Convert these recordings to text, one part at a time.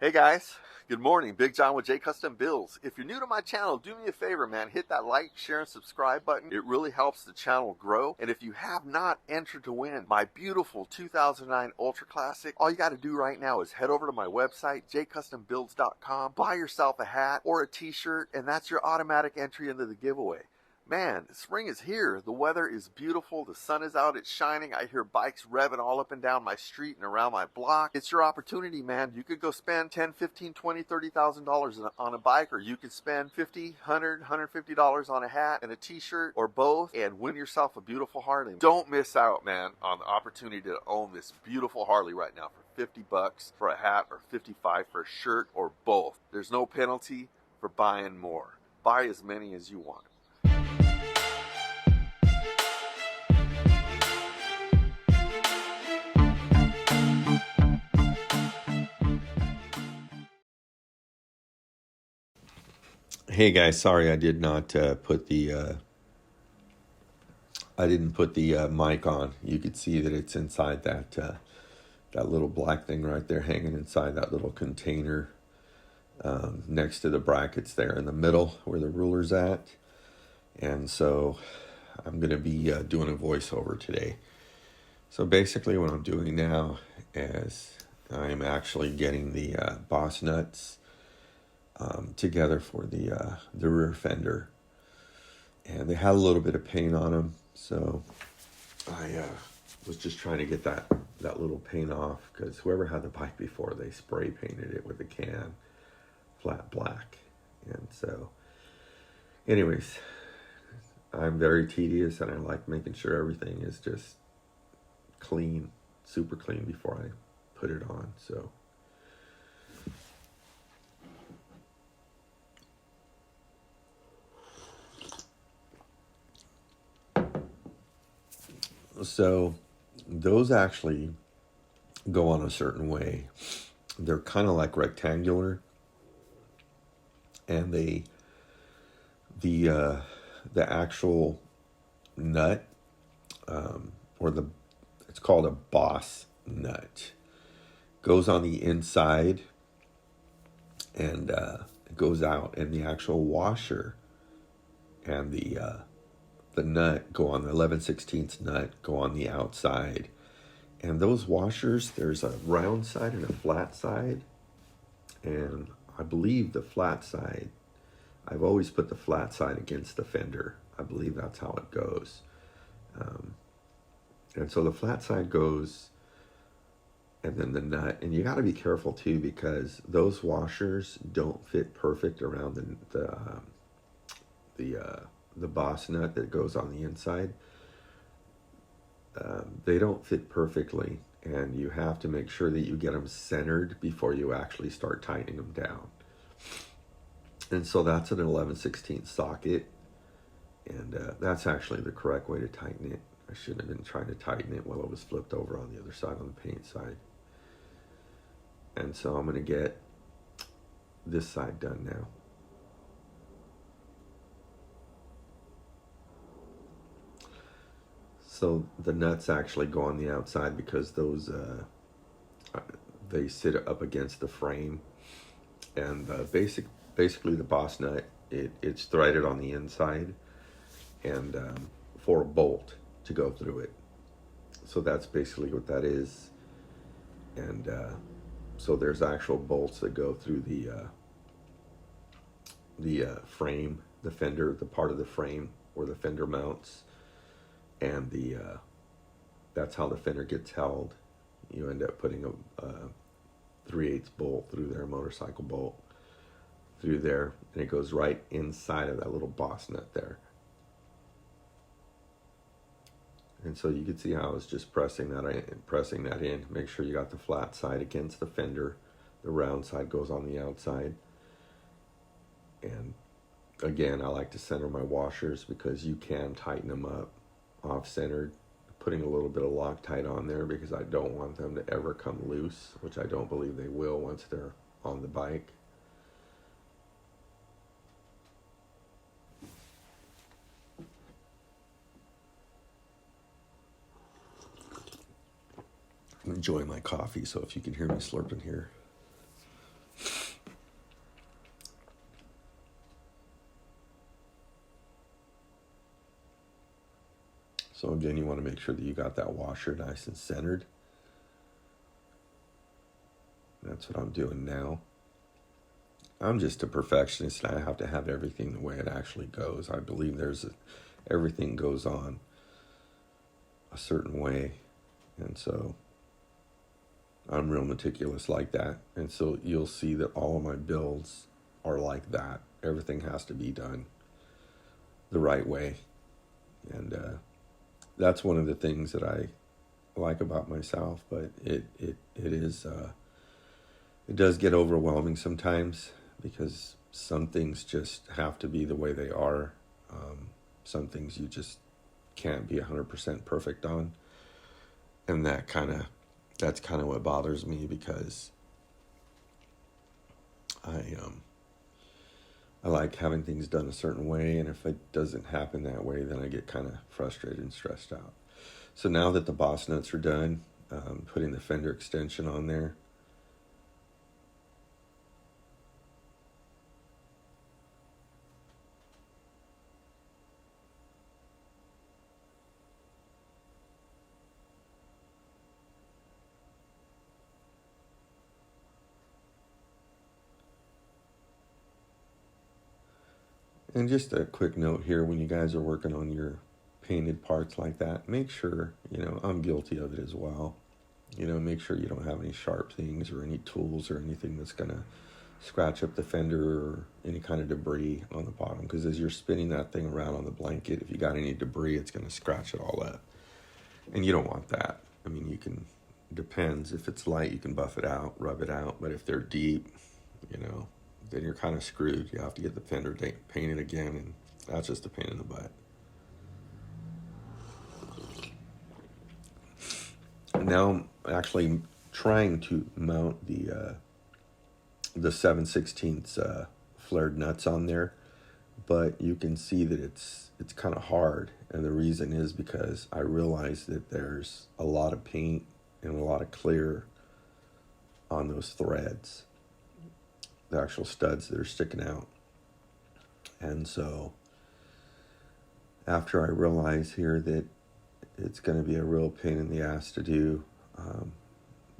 Hey guys, good morning. Big John with J Custom Builds. If you're new to my channel, do me a favor, man. Hit that like, share, and subscribe button. It really helps the channel grow. And if you have not entered to win my beautiful 2009 Ultra Classic, all you got to do right now is head over to my website, jcustombuilds.com, buy yourself a hat or a t-shirt, and that's your automatic entry into the giveaway. Man, spring is here. The weather is beautiful. The sun is out. It's shining. I hear bikes revving all up and down my street and around my block. It's your opportunity, man. You could go spend 10, 15, 20, $30,000 on a bike, or you could spend 50, 100, $150 on a hat and a t-shirt or both and win yourself a beautiful Harley. Don't miss out, man, on the opportunity to own this beautiful Harley right now for 50 bucks for a hat or 55 for a shirt or both. There's no penalty for buying more. Buy as many as you want. Hey guys, sorry I did not put the I didn't put the mic on. You could see that it's inside that that little black thing right there, hanging inside that little container next to the brackets there in the middle where the ruler's at. And so I'm going to be doing a voiceover today. So basically what I'm doing now is I'm actually getting the boss nuts together for the rear fender, and they had a little bit of paint on them, so I was just trying to get that little paint off, because whoever had the bike before, they spray painted it with a can flat black. And so anyways, I'm very tedious and I like making sure everything is just clean, super clean before I put it on. So those actually go on a certain way. They're kind of like rectangular, and the actual nut, or it's called a boss nut, goes on the inside, and it goes out, and the actual washer and the nut go on the 11/16 nut, go on the outside. And those washers, there's a round side and a flat side. And I believe the flat side, I've always put the flat side against the fender. I believe that's how it goes. And so the flat side goes, and then the nut. And you got to be careful too, because those washers don't fit perfect around the boss nut that goes on the inside. They don't fit perfectly, and you have to make sure that you get them centered before you actually start tightening them down. And so that's an 11/16 socket, and that's actually the correct way to tighten it. I shouldn't have been trying to tighten it while it was flipped over on the other side, on the paint side. And so I'm going to get this side done now. So the nuts actually go on the outside because those they sit up against the frame, and basically the boss nut, it's threaded on the inside, and for a bolt to go through it. So that's basically what that is. And so there's actual bolts that go through the frame, the fender, the part of the frame where the fender mounts, and that's how the fender gets held. You end up putting a 3/8 bolt through there, motorcycle bolt through there, and it goes right inside of that little boss nut there. And so you can see how I was just pressing that in. Make sure you got the flat side against the fender. The round side goes on the outside. And again, I like to center my washers because you can tighten them up off-centered, putting a little bit of Loctite on there, because I don't want them to ever come loose, which I don't believe they will once they're on the bike. I'm enjoying my coffee, so if you can hear me slurping here. So again, you want to make sure that you got that washer nice and centered. That's what I'm doing now. I'm just a perfectionist and I have to have everything the way it actually goes. I believe everything goes on a certain way. And so I'm real meticulous like that. And so you'll see that all of my builds are like that. Everything has to be done the right way. And that's one of the things that I like about myself, but it does get overwhelming sometimes because some things just have to be the way they are. Some things you just can't be 100% perfect on. And that's kind of what bothers me, because I like having things done a certain way, and if it doesn't happen that way, then I get kind of frustrated and stressed out. So now that the boss nuts are done, putting the Fender extension on there, and just a quick note here, when you guys are working on your painted parts like that, make sure, I'm guilty of it as well. Make sure you don't have any sharp things or any tools or anything that's going to scratch up the fender or any kind of debris on the bottom. Because as you're spinning that thing around on the blanket, if you got any debris, it's going to scratch it all up. And you don't want that. I mean, depends. If it's light, you can buff it out, rub it out. But if they're deep, then you're kind of screwed. You have to get the fender painted again, and that's just a pain in the butt. Now I'm actually trying to mount the 7/16 flared nuts on there, but you can see that it's kind of hard, and the reason is because I realize that there's a lot of paint and a lot of clear on those threads, the actual studs that are sticking out. And so after I realize here that it's going to be a real pain in the ass to do,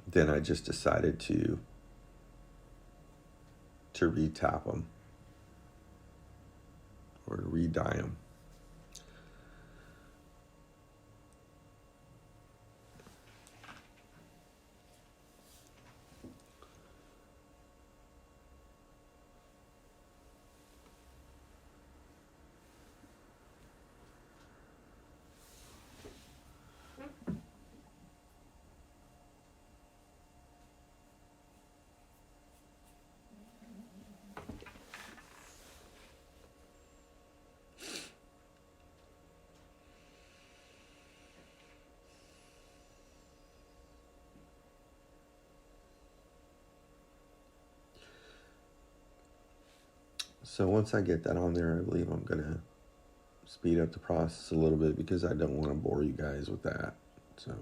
then I just decided to re-tap them or to re-dye them. So once I get that on there, I believe I'm going to speed up the process a little bit because I don't want to bore you guys with that. So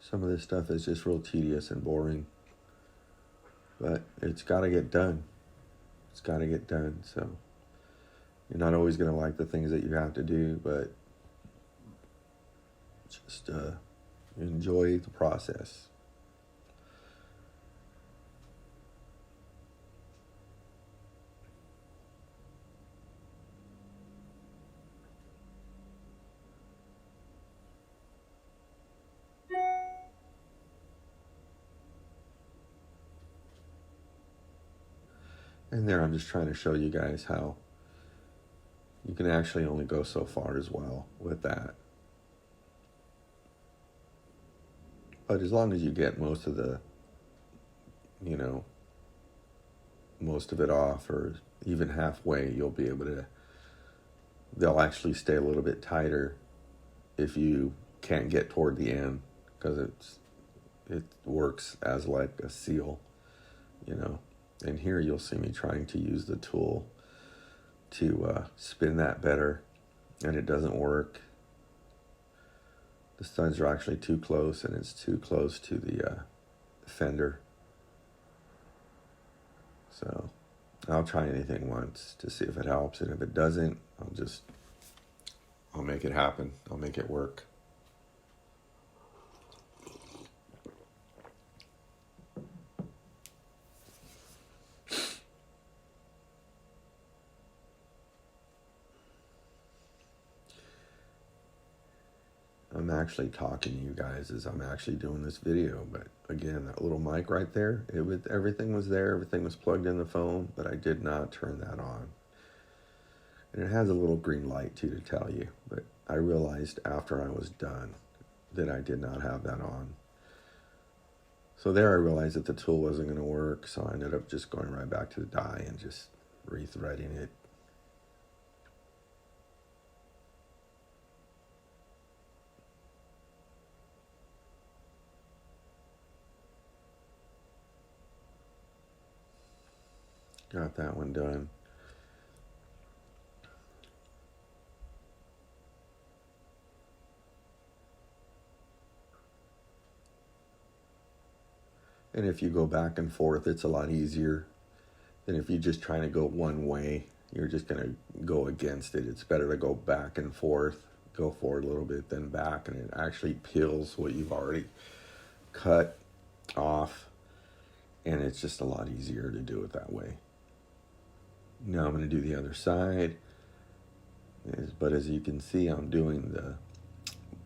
some of this stuff is just real tedious and boring, but it's got to get done. It's got to get done. So you're not always going to like the things that you have to do, but just enjoy the process. And there I'm just trying to show you guys how you can actually only go so far as well with that. But as long as you get most of it off, or even halfway, you'll be able to, they'll actually stay a little bit tighter if you can't get toward the end, because it works as like a seal, And here you'll see me trying to use the tool to spin that better, and it doesn't work. The studs are actually too close, and it's too close to the fender. So I'll try anything once to see if it helps, and if it doesn't, I'll make it happen. I'll make it work. I'm actually talking to you guys as I'm actually doing this video, but again, that little mic right there, everything was there, everything was plugged in the phone, but I did not turn that on. And it has a little green light too to tell you, but I realized after I was done that I did not have that on. So there I realized that the tool wasn't going to work, so I ended up just going right back to the die and just rethreading it. Got that one done. And if you go back and forth, it's a lot easier than if you're just trying to go one way. You're just going to go against it. It's better to go back and forth, go forward a little bit, then back, and it actually peels what you've already cut off, and it's just a lot easier to do it that way. Now I'm going to do the other side, but as you can see, I'm doing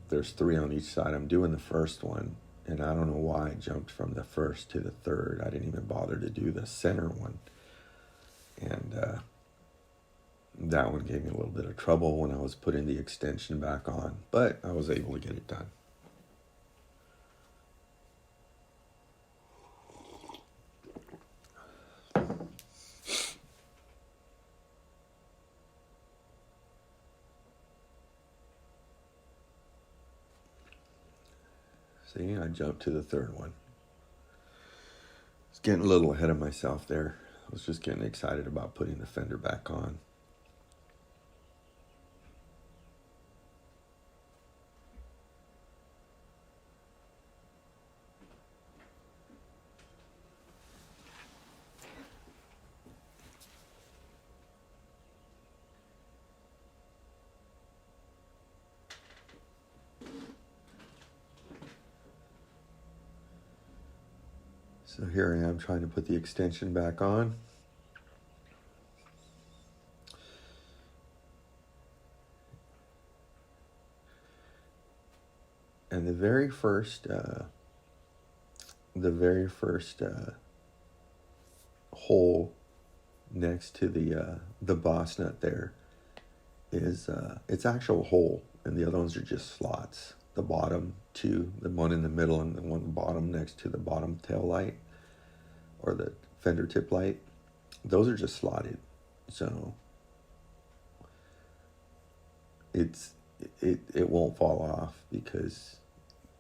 there's 3 on each side. I'm doing the first one, and I don't know why I jumped from the first to the third. I didn't even bother to do the center one, and that one gave me a little bit of trouble when I was putting the extension back on, but I was able to get it done. See, I jumped to the third one. I was getting a little ahead of myself there. I was just getting excited about putting the Fender back on. So here I am trying to put the extension back on. And the very first hole next to the boss nut there is it's actual hole, and the other ones are just slots. The bottom two, the one in the middle and the one bottom next to the bottom tail light or the fender tip light, those are just slotted. So it won't fall off because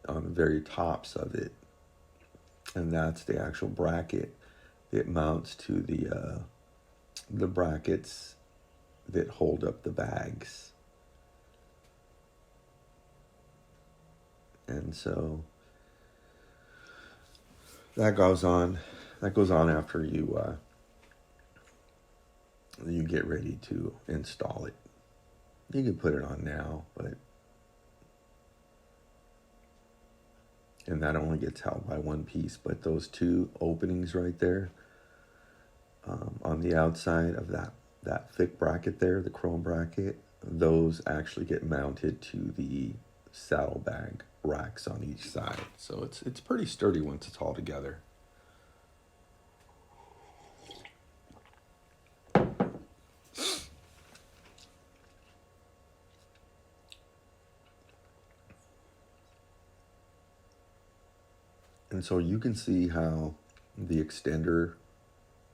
on the very tops of it, and that's the actual bracket. It mounts to the brackets that hold up the bags. And so that goes on after you get ready to install it. You can put it on now, and that only gets held by one piece, but those 2 openings right there on the outside of that thick bracket there, the chrome bracket, those actually get mounted to the saddlebag racks on each side. So it's pretty sturdy once it's all together. And so you can see how the extender,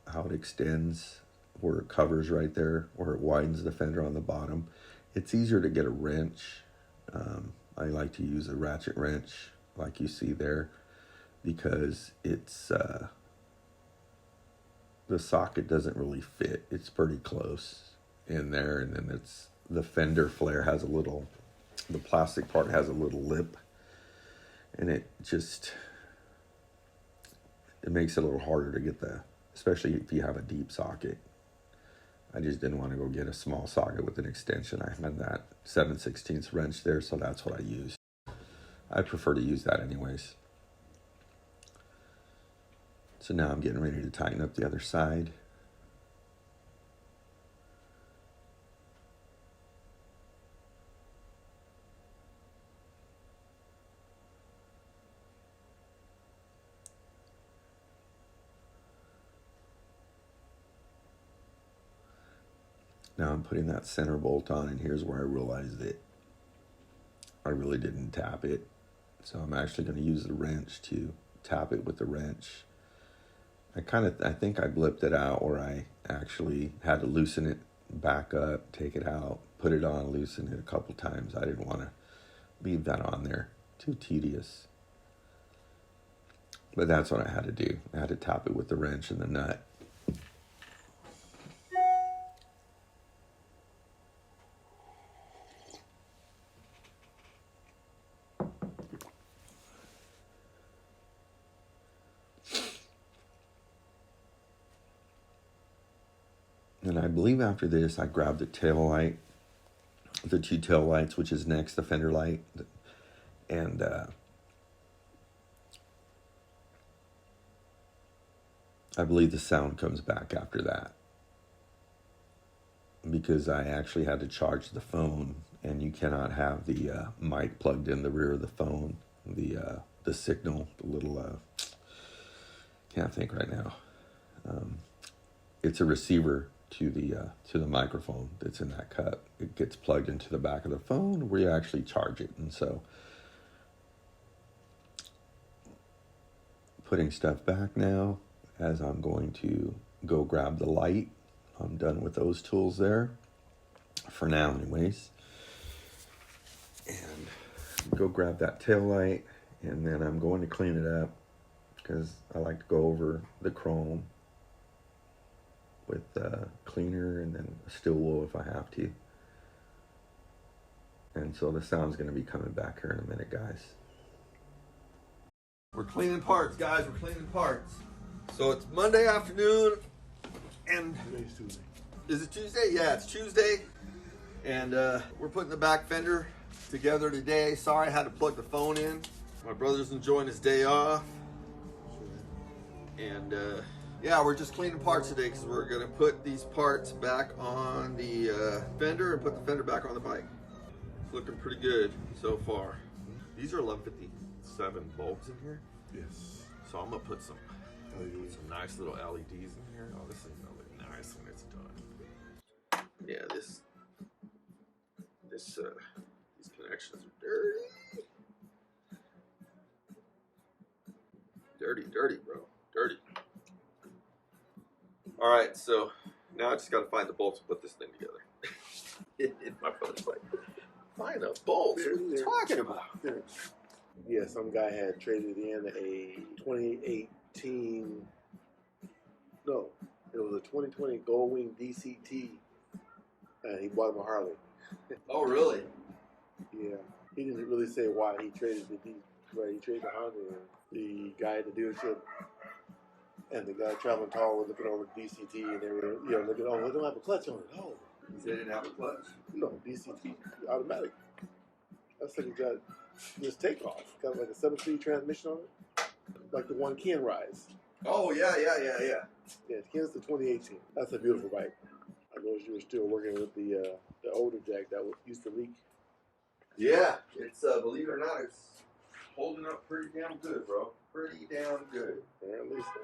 how it extends, where it covers right there, where it widens the fender on the bottom. It's easier to get a wrench. I like to use a ratchet wrench like you see there, because it's the socket doesn't really fit. It's pretty close in there, and then the fender flare has the plastic part has a little lip, and it makes it a little harder to get especially if you have a deep socket. I just didn't want to go get a small socket with an extension. I had that 7/16 wrench there, so that's what I used. I prefer to use that anyways. So now I'm getting ready to tighten up the other side. Now I'm putting that center bolt on, and here's where I realized that I really didn't tap it. So I'm actually going to use the wrench to tap it with the wrench. I think I blipped it out, or I actually had to loosen it back up, take it out, put it on, loosen it a couple times. I didn't want to leave that on there. Too tedious. But that's what I had to do. I had to tap it with the wrench and the nut. And I believe after this, I grabbed the tail light, the two tail lights, which is next, the fender light. And I believe the sound comes back after that, because I actually had to charge the phone, and you cannot have the mic plugged in the rear of the phone. The signal, the little, can't think right now. It's a receiver to the microphone that's in that cup. It gets plugged into the back of the phone where you actually charge it. And so putting stuff back now, as I'm going to go grab the light. I'm done with those tools there for now anyways. And go grab that tail light, and then I'm going to clean it up, because I like to go over the chrome with cleaner and then steel wool if I have to. And so the sound's going to be coming back here in a minute, guys. We're cleaning parts, guys. We're cleaning parts. So it's Monday afternoon, and Today's Tuesday. Is it Tuesday? Yeah, it's Tuesday. And we're putting the back fender together today. Sorry I had to plug the phone in. My brother's enjoying his day off. And yeah, we're just cleaning parts today, because we're gonna put these parts back on the fender and put the fender back on the bike. It's looking pretty good so far. These are 1157 bulbs in here. Yes. So I'm gonna put some LEDs. nice little LEDs in here. Oh, this is gonna look nice when it's done. Yeah, these connections are dirty, bro, dirty. All right, so now I just got to find the bolts and put this thing together. My brother's like, find the bolts? What are you talking about? Yeah, some guy had traded in a 2018, no, it was a 2020 Goldwing DCT, and he bought him a Harley. Oh, really? Yeah, he didn't really say why he traded the Honda in. The guy at the dealership and the guy traveling tall were looking over the DCT, and they were, looking, oh, they don't have a clutch on it. Oh, They didn't have a clutch? no, DCT, automatic. That's like it got this takeoff. Got like a 7-speed transmission on it, like the one Ken rides. Oh, yeah. Yeah, Ken's the 2018. That's a beautiful bike. I know you were still working with the older jack that used to leak. Yeah, it's, believe it or not, it's holding up pretty damn good, bro. Pretty damn good. Apparently so.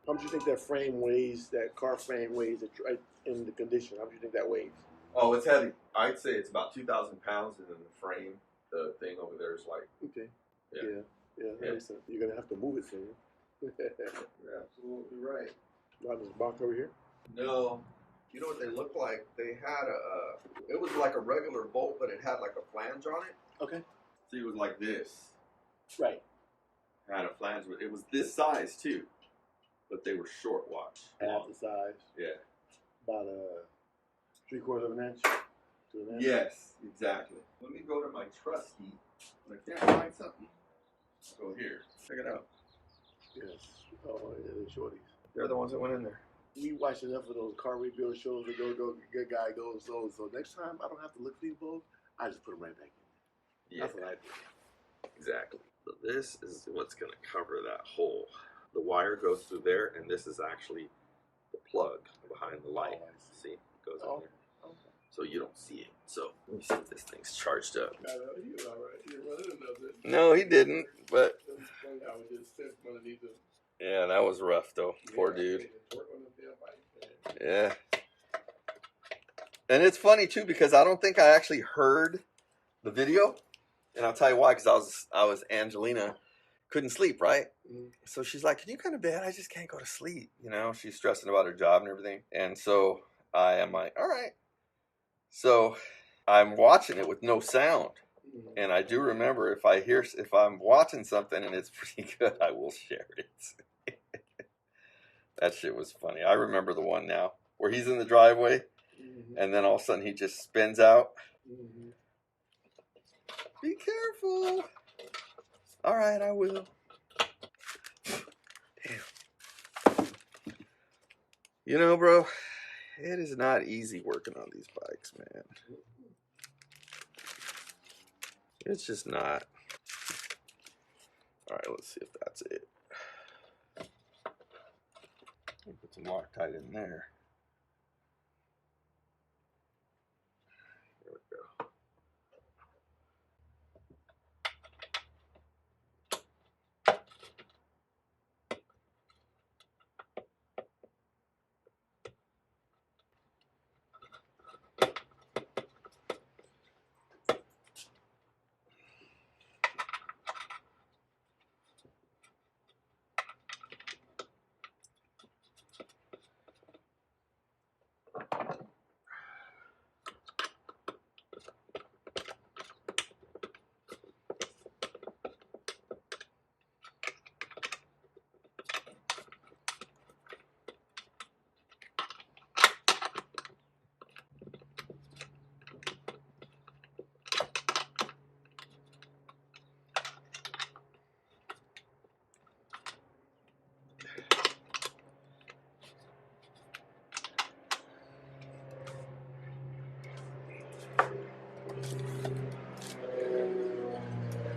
How much do you think that frame weighs, that car frame weighs in the condition? How much do you think that weighs? Oh, it's heavy. I'd say it's about 2,000 pounds, and then the frame, the thing over there is like... Okay. Yeah. That makes sense. You're going to have to move it soon. You're absolutely right. Not this box over here? No. You know what they look like? They had it was like a regular bolt, but it had like a flange on it. Okay. So it was like this. Right. It had a flange. It was this size too, but they were short watch. Half the size. Yeah. About 3/4 of an inch to an inch. Yes, exactly. Let me go to my trusty. When I can't find something, I'll go here. Check it out. Yes. Oh, yeah, they're shorties. They're the ones that went in there. we watch enough of those car rebuild shows that go, good guy goes so. So next time I don't have to look for these bolts. I just put them right back in. Yeah. That's what I do. Exactly. So this is what's going to cover that hole. The wire goes through there, and this is actually the plug behind the light. Oh, I see, it goes in there. Okay. So you don't see it. So let me see if this thing's charged up. He was all right. He running another. No, he didn't. But I would just sense underneath him. yeah, that was rough though. Poor dude. Yeah. And it's funny too because I don't think I actually heard the video, and I'll tell you why. Because I was Angelina, couldn't sleep, right? So she's like, "Can you go to bed? I just can't go to sleep." You know, she's stressing about her job and everything. And so I am like, "All right." So I'm watching it with no sound. And I do remember if I'm watching something and it's pretty good, I will share it. That shit was funny. I remember the one now where he's in the driveway and then all of a sudden he just spins out. Be careful. All right, I will. Damn. You know, bro, it is not easy working on these bikes, man. It's just not. All right, let's see if that's it. Put some Loctite in there. There we go.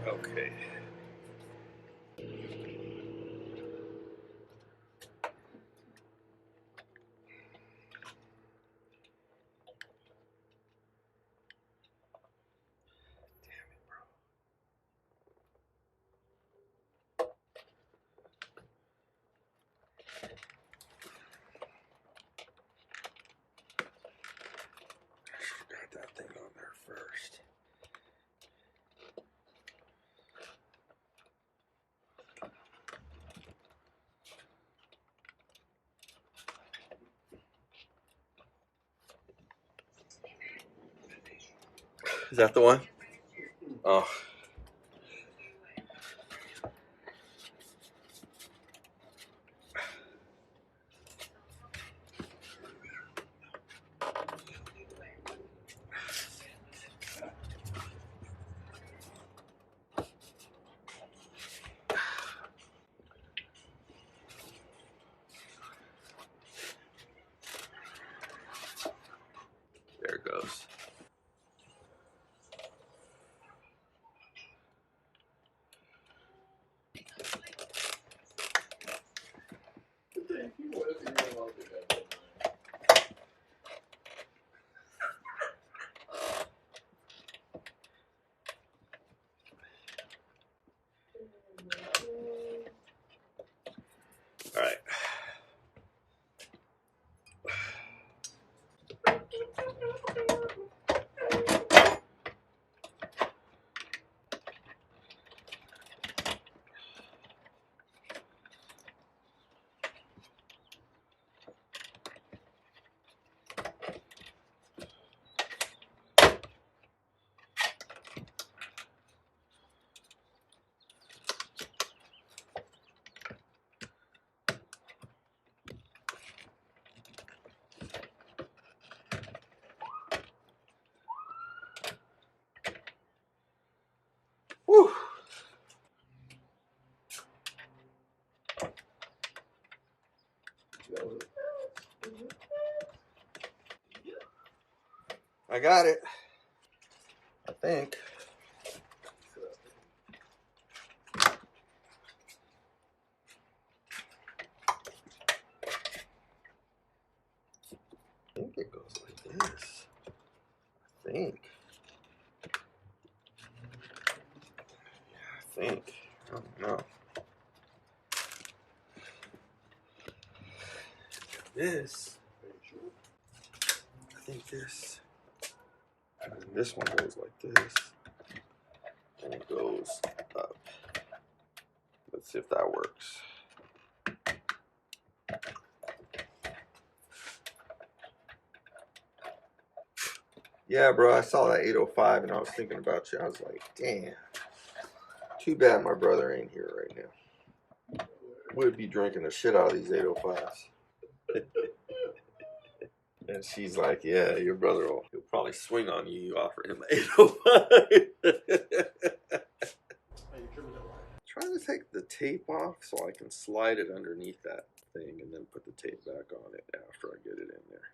Okay. Got that thing on there first. Is that the one? Oh. There it goes. I got it. I think. I think it goes like this. I think. Yeah, I think. I don't know. This. I think this. And this one goes like this. And it goes up. Let's see if that works. Yeah, bro, I saw that 805 and I was thinking about you. I was like, damn. Too bad my brother ain't here right now. We'd be drinking the shit out of these 805s. And she's like, yeah, your brother he'll probably swing on you. You offer him 805. Trying to take the tape off so I can slide it underneath that thing and then put the tape back on it after I get it in there.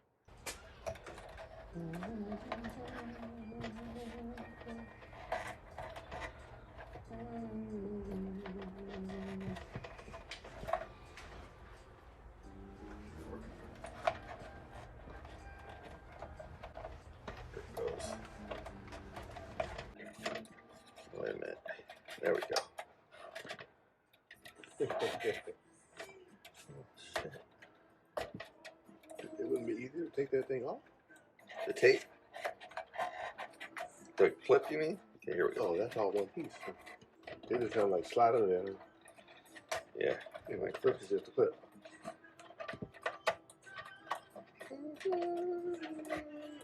Wait a minute. There we go. Oh, shit. It wouldn't be easier to take that thing off? The tape? The clip, you mean? Okay, here we go. Oh, that's all one piece. They just kind of like slide under there. Yeah. And like clip is just a clip.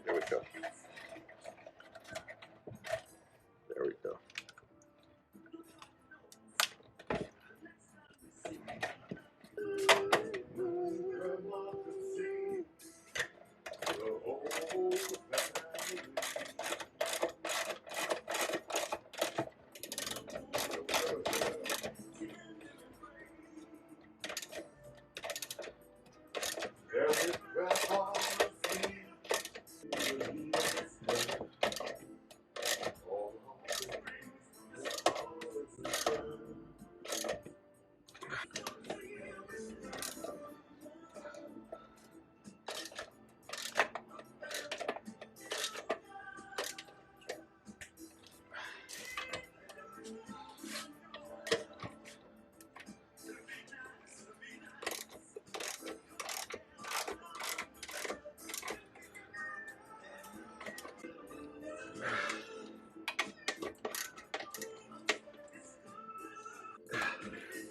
There we go. There we go.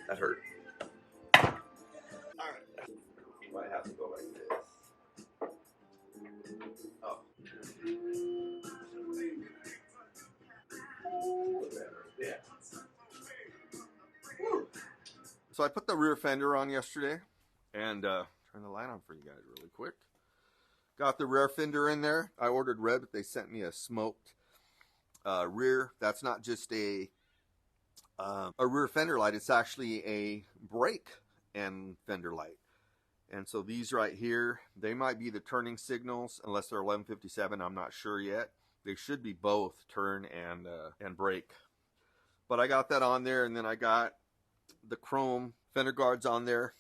That hurt. Alright. You might have to go like this. Oh. Yeah. So I put the rear fender on yesterday and turn the light on for you guys really quick. Got the rear fender in there. I ordered red, but they sent me a smoked rear. That's not just a rear fender light. It's actually a brake and fender light. And so these right here, they might be the turning signals, unless they're 1157. I'm not sure yet. They should be both turn and brake. But I got that on there, and then I got the chrome fender guards on there,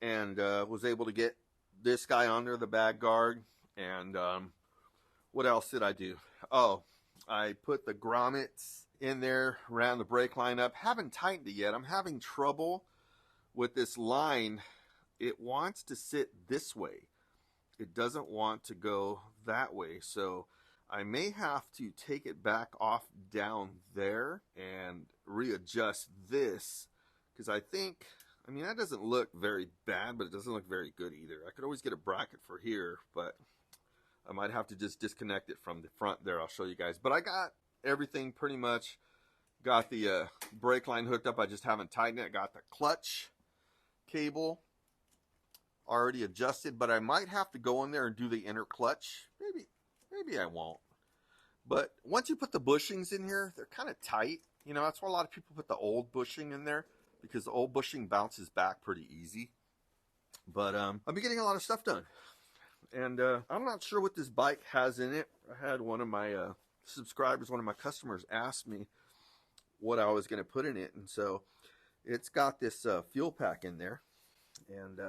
and was able to get this guy on there, the bag guard. And what else did I do? Oh, I put the grommets in there, ran the brake line up. Haven't tightened it yet. I'm having trouble with this line. It wants to sit this way. It doesn't want to go that way. So I may have to take it back off down there and readjust this, because I think, I mean, that doesn't look very bad, but it doesn't look very good either. I could always get a bracket for here, but I might have to just disconnect it from the front there. I'll show you guys. But I got everything pretty much. Got the brake line hooked up. I just haven't tightened it. Got the clutch cable already adjusted, but I might have to go in there and do the inner clutch. Maybe I won't. But once you put the bushings in here, they're kind of tight. You know, that's why a lot of people put the old bushing in there, because the old bushing bounces back pretty easy. But I've been getting a lot of stuff done. And I'm not sure what this bike has in it. I had one of my subscribers, one of my customers, asked me what I was going to put in it, and so it's got this fuel pack in there, and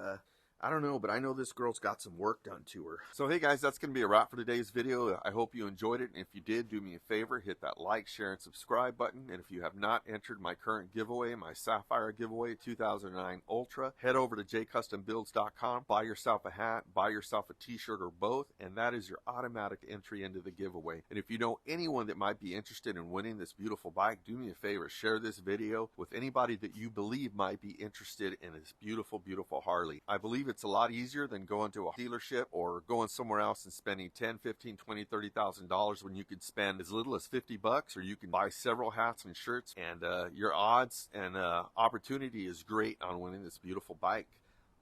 I don't know, but I know this girl's got some work done to her. So hey guys, that's going to be a wrap for today's video. I hope you enjoyed it, and if you did, do me a favor, hit that like, share, and subscribe button. And if you have not entered my current giveaway, my Sapphire giveaway 2009 Ultra, head over to jcustombuilds.com, buy yourself a hat, buy yourself a t-shirt, or both, and that is your automatic entry into the giveaway. And if you know anyone that might be interested in winning this beautiful bike, do me a favor, share this video with anybody that you believe might be interested in this beautiful, beautiful Harley. I believe it's a lot easier than going to a dealership or going somewhere else and spending $10, $15, $20, $30,000 when you could spend as little as $50, or you can buy several hats and shirts, and your odds and opportunity is great on winning this beautiful bike.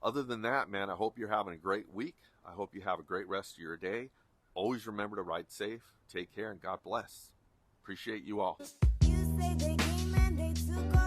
Other than that, man, I hope you're having a great week. I hope you have a great rest of your day. Always remember to ride safe, take care, and God bless. Appreciate you all. You say they came and they took